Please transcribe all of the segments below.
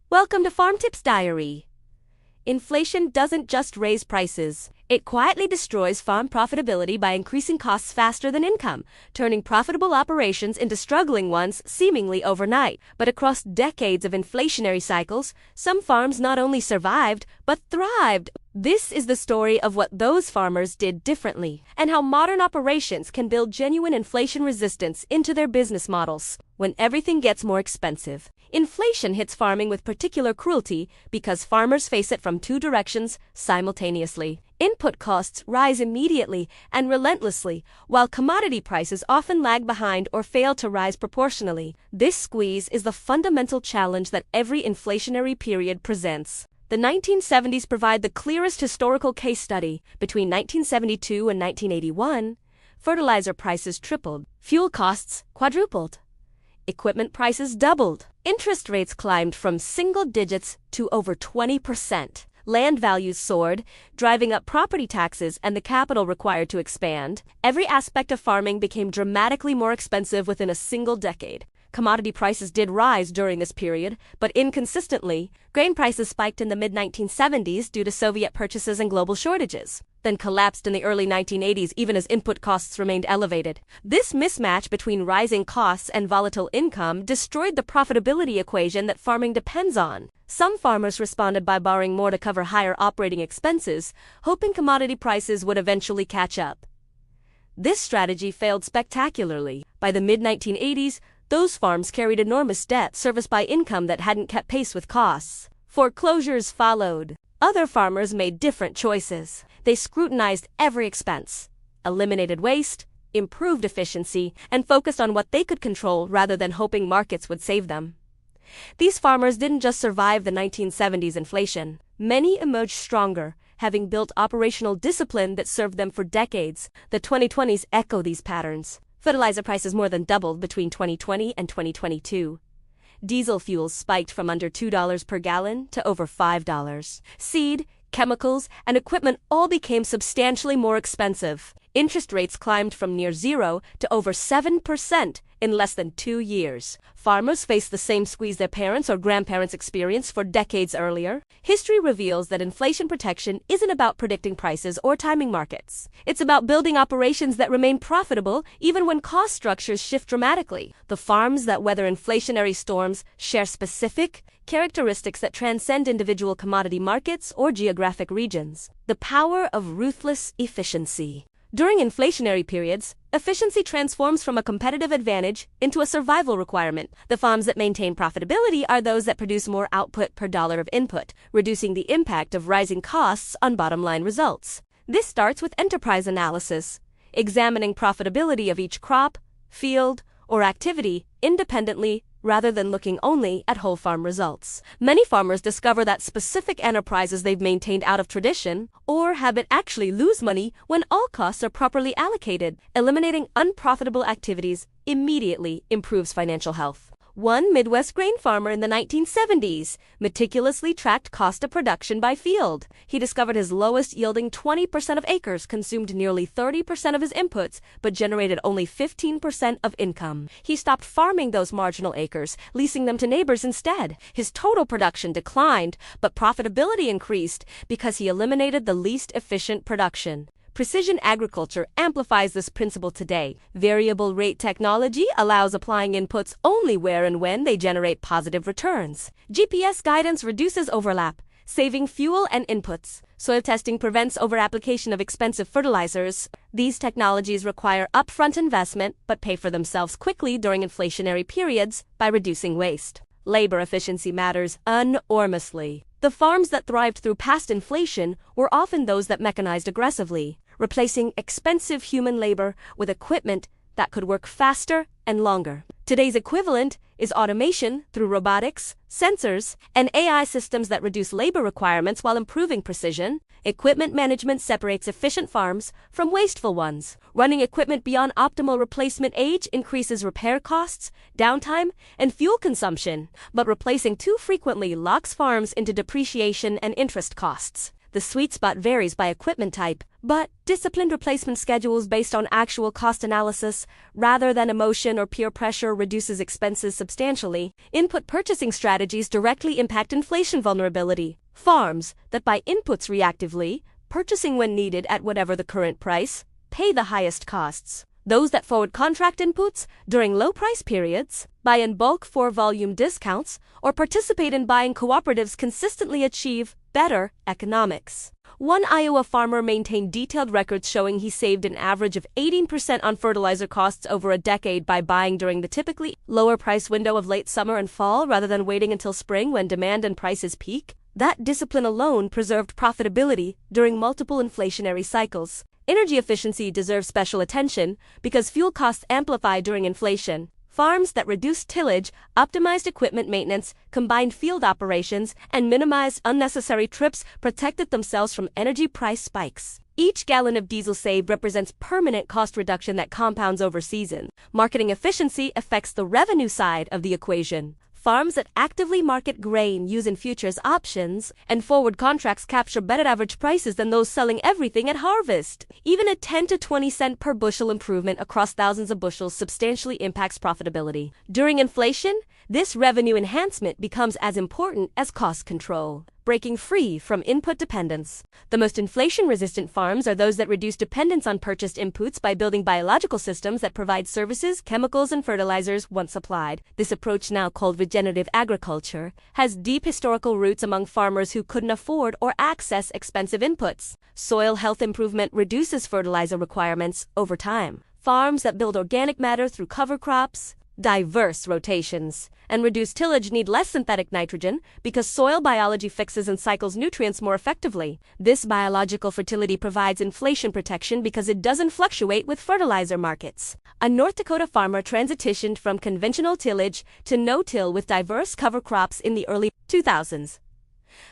Welcome to Farmtips Diary. Inflation doesn't just raise prices, it quietly destroys farm profitability by increasing costs faster than income, turning profitable operations into struggling ones seemingly overnight. But across decades of inflationary cycles, some farms not only survived, but thrived. This is the story of what those farmers did differently, and how modern operations can build genuine inflation resistance into their business models. When everything gets more expensive, inflation hits farming with particular cruelty because farmers face it from two directions simultaneously. Input costs rise immediately and relentlessly, while commodity prices often lag behind or fail to rise proportionally. This squeeze is the fundamental challenge that every inflationary period presents. The 1970s provide the clearest historical case study. Between 1972 and 1981, fertilizer prices tripled, fuel costs quadrupled, equipment prices doubled, interest rates climbed from single digits to over 20%. Land values soared, driving up property taxes and the capital required to expand. Every aspect of farming became dramatically more expensive within a single decade. Commodity prices did rise during this period, but inconsistently. Grain prices spiked in the mid-1970s due to Soviet purchases and global shortages, then collapsed in the early 1980s even as input costs remained elevated. This mismatch between rising costs and volatile income destroyed the profitability equation that farming depends on. Some farmers responded by borrowing more to cover higher operating expenses, hoping commodity prices would eventually catch up. This strategy failed spectacularly. By the mid-1980s, those farms carried enormous debt serviced by income that hadn't kept pace with costs. Foreclosures followed. Other farmers made different choices. They scrutinized every expense, eliminated waste, improved efficiency, and focused on what they could control rather than hoping markets would save them. These farmers didn't just survive the 1970s inflation. Many emerged stronger, having built operational discipline that served them for decades. The 2020s echo these patterns. Fertilizer prices more than doubled between 2020 and 2022. Diesel fuels spiked from under $2 per gallon to over $5. Seed, chemicals, and equipment all became substantially more expensive. Interest rates climbed from near zero to over 7% in less than 2 years. Farmers faced the same squeeze their parents or grandparents experienced for decades earlier. History reveals that inflation protection isn't about predicting prices or timing markets. It's about building operations that remain profitable even when cost structures shift dramatically. The farms that weather inflationary storms share specific characteristics that transcend individual commodity markets or geographic regions. The power of ruthless efficiency. During inflationary periods, efficiency transforms from a competitive advantage into a survival requirement. The farms that maintain profitability are those that produce more output per dollar of input, reducing the impact of rising costs on bottom-line results. This starts with enterprise analysis, examining profitability of each crop, field, or activity independently rather than looking only at whole farm results. Many farmers discover that specific enterprises they've maintained out of tradition or habit actually lose money when all costs are properly allocated. Eliminating unprofitable activities immediately improves financial health. One Midwest grain farmer in the 1970s meticulously tracked cost of production by field. He discovered his lowest yielding 20% of acres consumed nearly 30% of his inputs, but generated only 15% of income. He stopped farming those marginal acres, leasing them to neighbors instead. His total production declined, but profitability increased because he eliminated the least efficient production. Precision agriculture amplifies this principle today. Variable rate technology allows applying inputs only where and when they generate positive returns. GPS guidance reduces overlap, saving fuel and inputs. Soil testing prevents overapplication of expensive fertilizers. These technologies require upfront investment but pay for themselves quickly during inflationary periods by reducing waste. Labor efficiency matters enormously. The farms that thrived through past inflation were often those that mechanized aggressively, replacing expensive human labor with equipment that could work faster and longer. Today's equivalent is automation through robotics, sensors, and AI systems that reduce labor requirements while improving precision. Equipment management separates efficient farms from wasteful ones. Running equipment beyond optimal replacement age increases repair costs, downtime, and fuel consumption, but replacing too frequently locks farms into depreciation and interest costs. The The sweet spot varies by equipment type, but disciplined replacement schedules based on actual cost analysis, rather than emotion or peer pressure, reduces expenses substantially. Input purchasing strategies directly impact inflation vulnerability. Farms that buy inputs reactively, purchasing when needed at whatever the current price, pay the highest costs. Those that forward contract inputs during low price periods, buy in bulk for volume discounts, or participate in buying cooperatives consistently achieve better economics. One Iowa farmer maintained detailed records showing he saved an average of 18% on fertilizer costs over a decade by buying during the typically lower price window of late summer and fall rather than waiting until spring when demand and prices peak. That discipline alone preserved profitability during multiple inflationary cycles. Energy efficiency deserves special attention because fuel costs amplify during inflation. Farms that reduced tillage, optimized equipment maintenance, combined field operations, and minimized unnecessary trips protected themselves from energy price spikes. Each gallon of diesel saved represents permanent cost reduction that compounds over seasons. Marketing efficiency affects the revenue side of the equation. Farms that actively market grain using futures options and forward contracts capture better average prices than those selling everything at harvest. Even a 10 to 20 cent per bushel improvement across thousands of bushels substantially impacts profitability. During inflation, this revenue enhancement becomes as important as cost control. Breaking free from input dependence. The most inflation-resistant farms are those that reduce dependence on purchased inputs by building biological systems that provide services, chemicals, and fertilizers once supplied. This approach, now called regenerative agriculture, has deep historical roots among farmers who couldn't afford or access expensive inputs. Soil health improvement reduces fertilizer requirements over time. Farms that build organic matter through cover crops, diverse rotations, and reduced tillage need less synthetic nitrogen because soil biology fixes and cycles nutrients more effectively. This biological fertility provides inflation protection because it doesn't fluctuate with fertilizer markets. A North Dakota farmer transitioned from conventional tillage to no-till with diverse cover crops in the early 2000s.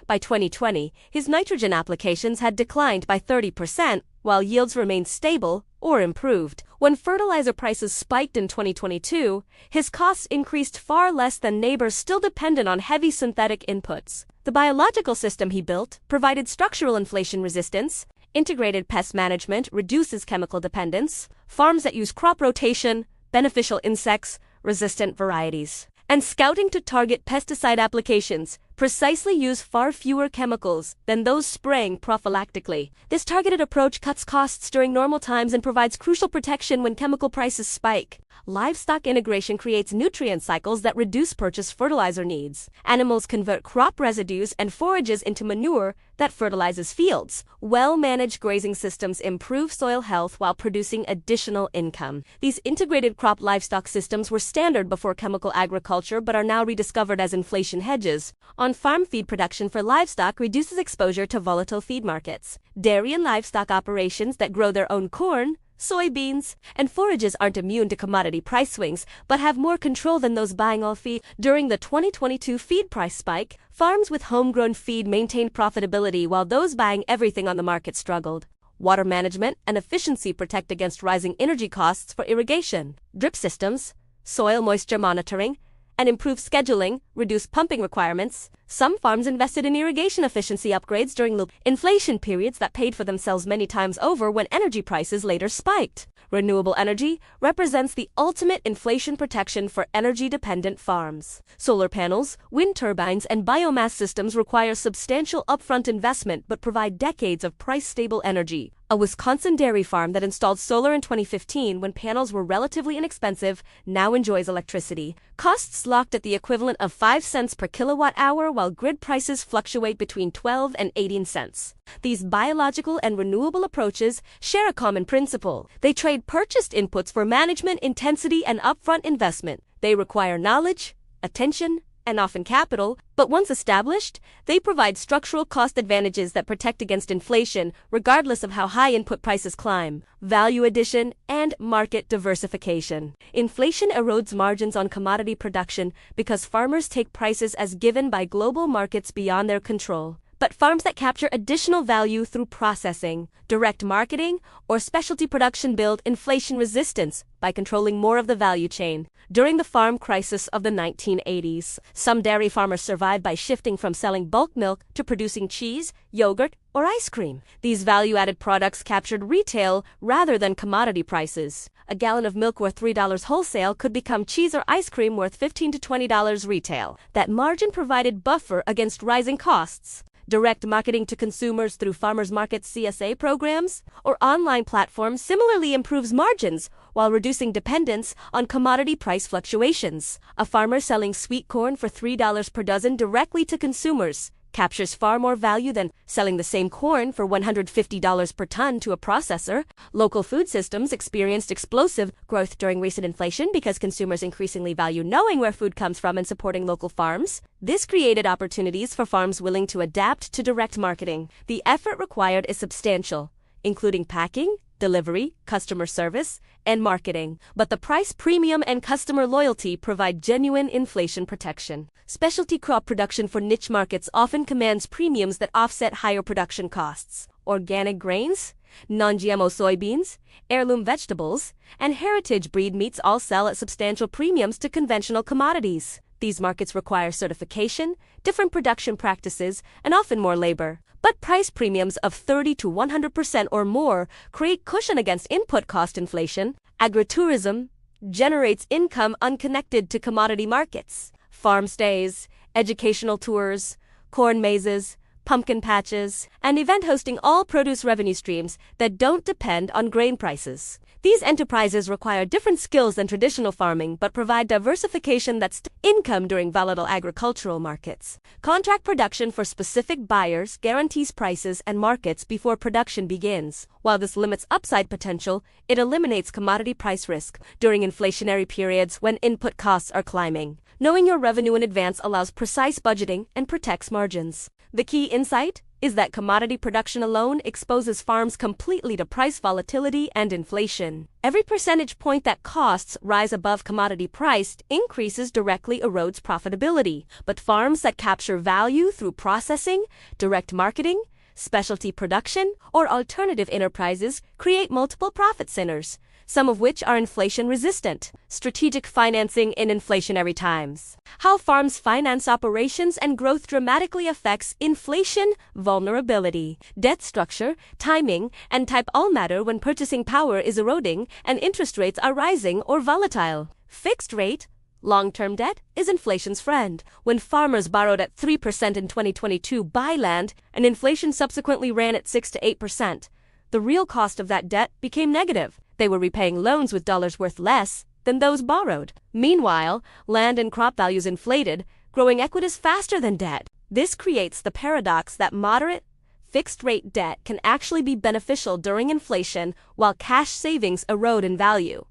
By 2020, his nitrogen applications had declined by 30%, while yields remained stable or improved. When fertilizer prices spiked in 2022, his costs increased far less than neighbors still dependent on heavy synthetic inputs. The biological system he built provided structural inflation resistance. Integrated pest management reduces chemical dependence. Farms that use crop rotation, beneficial insects, resistant varieties, and scouting to target pesticide applications precisely use far fewer chemicals than those spraying prophylactically. This targeted approach cuts costs during normal times and provides crucial protection when chemical prices spike. Livestock integration creates nutrient cycles that reduce purchase fertilizer needs. Animals convert crop residues and forages into manure that fertilizes fields. Well-managed grazing systems improve soil health while producing additional income. These integrated crop livestock systems were standard before chemical agriculture but are now rediscovered as inflation hedges. On-farm feed production for livestock reduces exposure to volatile feed markets. Dairy and livestock operations that grow their own corn, soybeans, and forages aren't immune to commodity price swings, but have more control than those buying all feed. During the 2022 feed price spike, farms with homegrown feed maintained profitability while those buying everything on the market struggled. Water management and efficiency protect against rising energy costs for irrigation. Drip systems, soil moisture monitoring, and improved scheduling reduce pumping requirements. Some farms invested in irrigation efficiency upgrades during low inflation periods that paid for themselves many times over when energy prices later spiked. Renewable energy represents the ultimate inflation protection for energy-dependent farms. Solar panels, wind turbines, and biomass systems require substantial upfront investment but provide decades of price-stable energy. A Wisconsin dairy farm that installed solar in 2015 when panels were relatively inexpensive now enjoys electricity. Costs locked at the equivalent of 5 cents per kilowatt hour while grid prices fluctuate between 12 and 18 cents. These biological and renewable approaches share a common principle. They trade purchased inputs for management, intensity, and upfront investment. They require knowledge, attention, and often capital, but once established, they provide structural cost advantages that protect against inflation regardless of how high input prices climb. Value addition and market diversification. Inflation erodes margins on commodity production because farmers take prices as given by global markets beyond their control. but farms that capture additional value through processing, direct marketing, or specialty production build inflation resistance by controlling more of the value chain. During the farm crisis of the 1980s, some dairy farmers survived by shifting from selling bulk milk to producing cheese, yogurt, or ice cream. These value-added products captured retail rather than commodity prices. A gallon of milk worth $3 wholesale could become cheese or ice cream worth $15 to $20 retail. That margin provided buffer against rising costs. Direct marketing to consumers through farmers market CSA programs or online platforms similarly improves margins while reducing dependence on commodity price fluctuations. A farmer selling sweet corn for $3 per dozen directly to consumers captures far more value than selling the same corn for $150 per ton to a processor. Local food systems experienced explosive growth during recent inflation because consumers increasingly value knowing where food comes from and supporting local farms. This created opportunities for farms willing to adapt to direct marketing. The effort required is substantial, including packing, delivery, customer service, and marketing. But the price premium and customer loyalty provide genuine inflation protection. Specialty crop production for niche markets often commands premiums that offset higher production costs. Organic grains, non-GMO soybeans, heirloom vegetables, and heritage breed meats all sell at substantial premiums to conventional commodities. These markets require certification, different production practices, and often more labor. But price premiums of 30 to 100% or more create cushion against input cost inflation. Agritourism generates income unconnected to commodity markets. Farm stays, educational tours, corn mazes, pumpkin patches, and event hosting all produce revenue streams that don't depend on grain prices. These enterprises require different skills than traditional farming but provide diversification that's income during volatile agricultural markets. Contract production for specific buyers guarantees prices and markets before production begins. While this limits upside potential, it eliminates commodity price risk during inflationary periods when input costs are climbing. Knowing your revenue in advance allows precise budgeting and protects margins. The key insight is that commodity production alone exposes farms completely to price volatility and inflation. Every percentage point that costs rise above commodity price increases directly erodes profitability. But farms that capture value through processing, direct marketing, specialty production, or alternative enterprises create multiple profit centers, some of which are inflation-resistant. Strategic financing in inflationary times. How farms finance operations and growth dramatically affects inflation vulnerability. Debt structure, timing, and type all matter when purchasing power is eroding and interest rates are rising or volatile. Fixed rate, long-term debt is inflation's friend. When farmers borrowed at 3% in 2022 buy land and inflation subsequently ran at 6 to 8%, the real cost of that debt became negative. They were repaying loans with dollars worth less than those borrowed. Meanwhile, land and crop values inflated, growing equities faster than debt. This creates the paradox that moderate, fixed-rate debt can actually be beneficial during inflation while cash savings erode in value.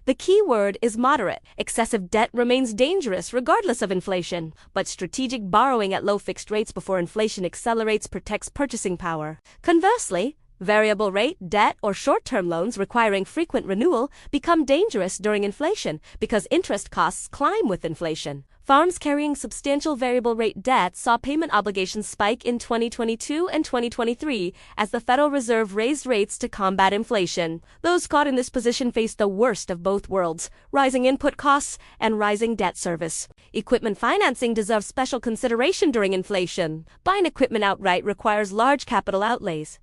The key word is moderate. Excessive debt remains dangerous regardless of inflation, but strategic borrowing at low fixed rates before inflation accelerates protects purchasing power. Conversely, variable rate debt or short-term loans requiring frequent renewal become dangerous during inflation because interest costs climb with inflation. Farms carrying substantial variable rate debt saw payment obligations spike in 2022 and 2023 as the Federal Reserve raised rates to combat inflation. Those caught in this position faced the worst of both worlds, rising input costs and rising debt service. Equipment financing deserves special consideration during inflation. Buying equipment outright requires large capital outlays.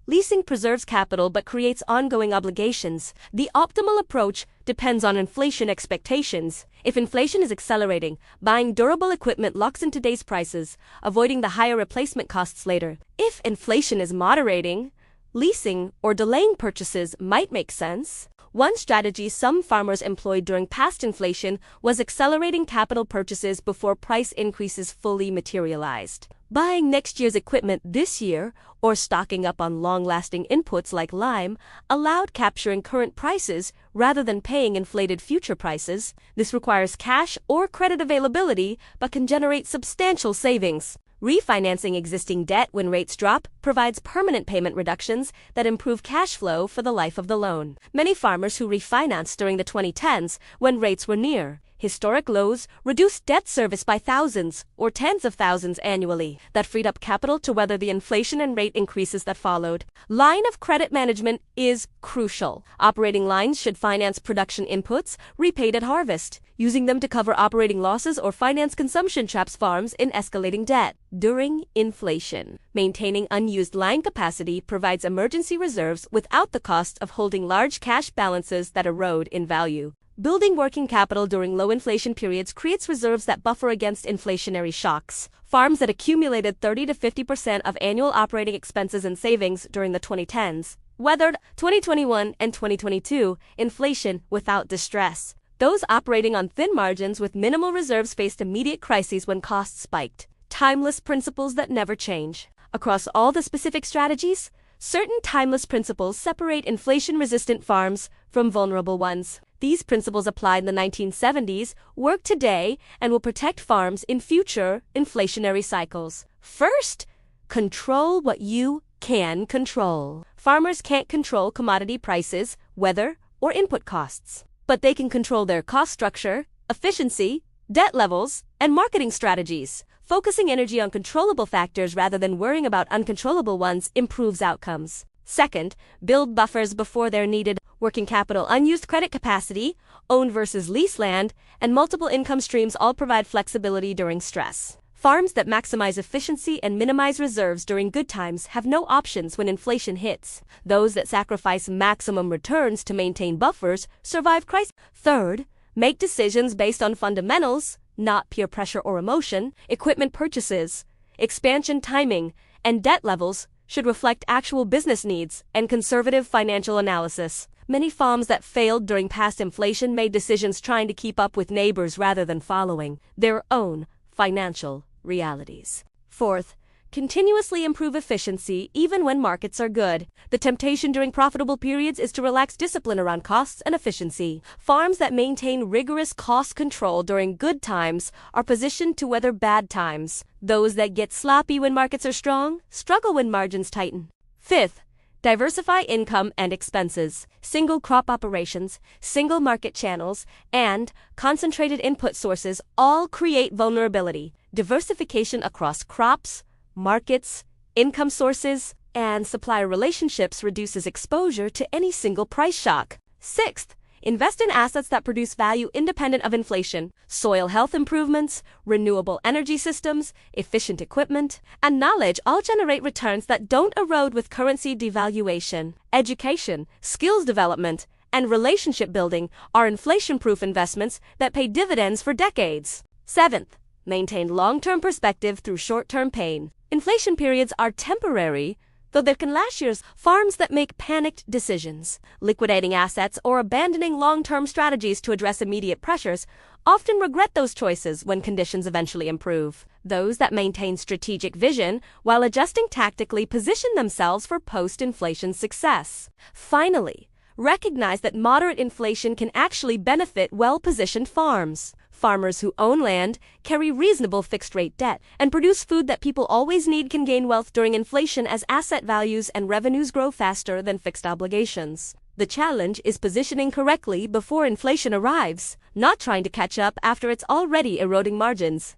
Leasing preserves capital but creates ongoing obligations. The optimal approach depends on inflation expectations. If inflation is accelerating, buying durable equipment locks in today's prices, avoiding the higher replacement costs later. If inflation is moderating, leasing or delaying purchases might make sense. One strategy some farmers employed during past inflation was accelerating capital purchases before price increases fully materialized. Buying next year's equipment this year or stocking up on long-lasting inputs like lime allowed capturing current prices rather than paying inflated future prices. This requires cash or credit availability but can generate substantial savings. Refinancing existing debt when rates drop provides permanent payment reductions that improve cash flow for the life of the loan. Many farmers who refinanced during the 2010s when rates were near historic lows, reduced debt service by thousands or tens of thousands annually. That freed up capital to weather the inflation and rate increases that followed. Line of credit management is crucial. Operating lines should finance production inputs repaid at harvest, using them to cover operating losses or finance consumption traps farms in escalating debt. During inflation, maintaining unused line capacity provides emergency reserves without the cost of holding large cash balances that erode in value. Building working capital during low inflation periods creates reserves that buffer against inflationary shocks. Farms that accumulated 30 to 50% of annual operating expenses and savings during the 2010s weathered 2021 and 2022 inflation without distress. Those operating on thin margins with minimal reserves faced immediate crises when costs spiked. Timeless principles that never change. Across all the specific strategies, certain timeless principles separate inflation-resistant farms from vulnerable ones. These principles applied in the 1970s work today and will protect farms in future inflationary cycles. First, control what you can control. Farmers can't control commodity prices, weather, or input costs, but they can control their cost structure, efficiency, debt levels, and marketing strategies. Focusing energy on controllable factors rather than worrying about uncontrollable ones improves outcomes. Second, build buffers before they're needed. Working capital, unused credit capacity, owned versus leased land, and multiple income streams all provide flexibility during stress. Farms that maximize efficiency and minimize reserves during good times have no options when inflation hits. Those that sacrifice maximum returns to maintain buffers survive crises. Third, make decisions based on fundamentals, not peer pressure or emotion. Equipment purchases, expansion timing, and debt levels should reflect actual business needs and conservative financial analysis. Many farms that failed during past inflation made decisions trying to keep up with neighbors rather than following their own financial realities. Fourth, continuously improve efficiency even when markets are good. The temptation during profitable periods is to relax discipline around costs and efficiency. Farms that maintain rigorous cost control during good times are positioned to weather bad times. Those that get sloppy when markets are strong struggle when margins tighten. Fifth, diversify income and expenses. Single crop operations, single market channels, and concentrated input sources all create vulnerability. Diversification across crops, markets, income sources, and supplier relationships reduces exposure to any single price shock. Sixth, invest in assets that produce value independent of inflation. Soil health improvements, renewable energy systems, efficient equipment, and knowledge all generate returns that don't erode with currency devaluation. Education, skills development, and relationship building are inflation-proof investments that pay dividends for decades. Seventh, maintain long-term perspective through short-term pain. Inflation periods are temporary, though they can last years. Farms that make panicked decisions, liquidating assets or abandoning long-term strategies to address immediate pressures, often regret those choices when conditions eventually improve. Those that maintain strategic vision while adjusting tactically position themselves for post-inflation success. Finally, recognize that moderate inflation can actually benefit well-positioned farms. Farmers who own land, carry reasonable fixed-rate debt, and produce food that people always need can gain wealth during inflation as asset values and revenues grow faster than fixed obligations. The challenge is positioning correctly before inflation arrives, not trying to catch up after it's already eroding margins.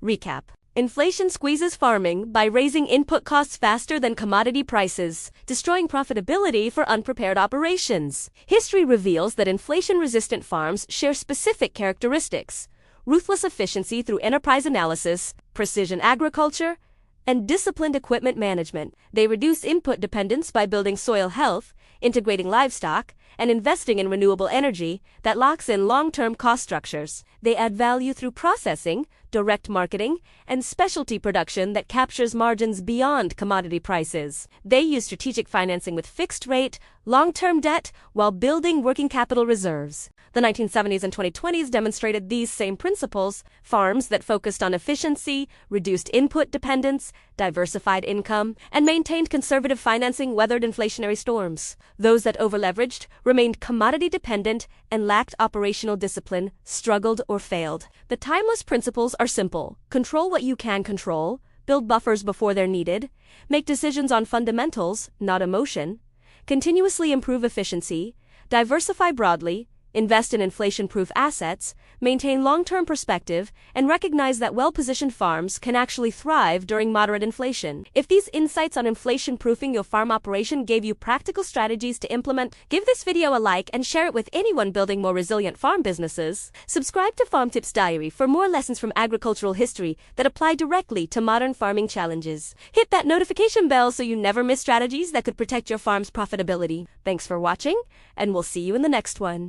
Recap. Inflation squeezes farming by raising input costs faster than commodity prices, destroying profitability for unprepared operations. History reveals that inflation-resistant farms share specific characteristics: ruthless efficiency through enterprise analysis, precision agriculture, and disciplined equipment management. They reduce input dependence by building soil health, integrating livestock, and investing in renewable energy that locks in long-term cost structures. They add value through processing, direct marketing, and specialty production that captures margins beyond commodity prices. They use strategic financing with fixed-rate, long-term debt while building working capital reserves. The 1970s and 2020s demonstrated these same principles. Farms that focused on efficiency, reduced input dependence, diversified income, and maintained conservative financing weathered inflationary storms. Those that overleveraged, remained commodity-dependent, and lacked operational discipline struggled or failed. The timeless principles are simple. Control what you can control, build buffers before they're needed, make decisions on fundamentals, not emotion, continuously improve efficiency, diversify broadly, invest in inflation-proof assets, maintain long-term perspective, and recognize that well-positioned farms can actually thrive during moderate inflation. If these insights on inflation-proofing your farm operation gave you practical strategies to implement, give this video a like and share it with anyone building more resilient farm businesses. Subscribe to Farmtips Diary for more lessons from agricultural history that apply directly to modern farming challenges. Hit that notification bell so you never miss strategies that could protect your farm's profitability. Thanks for watching, and we'll see you in the next one.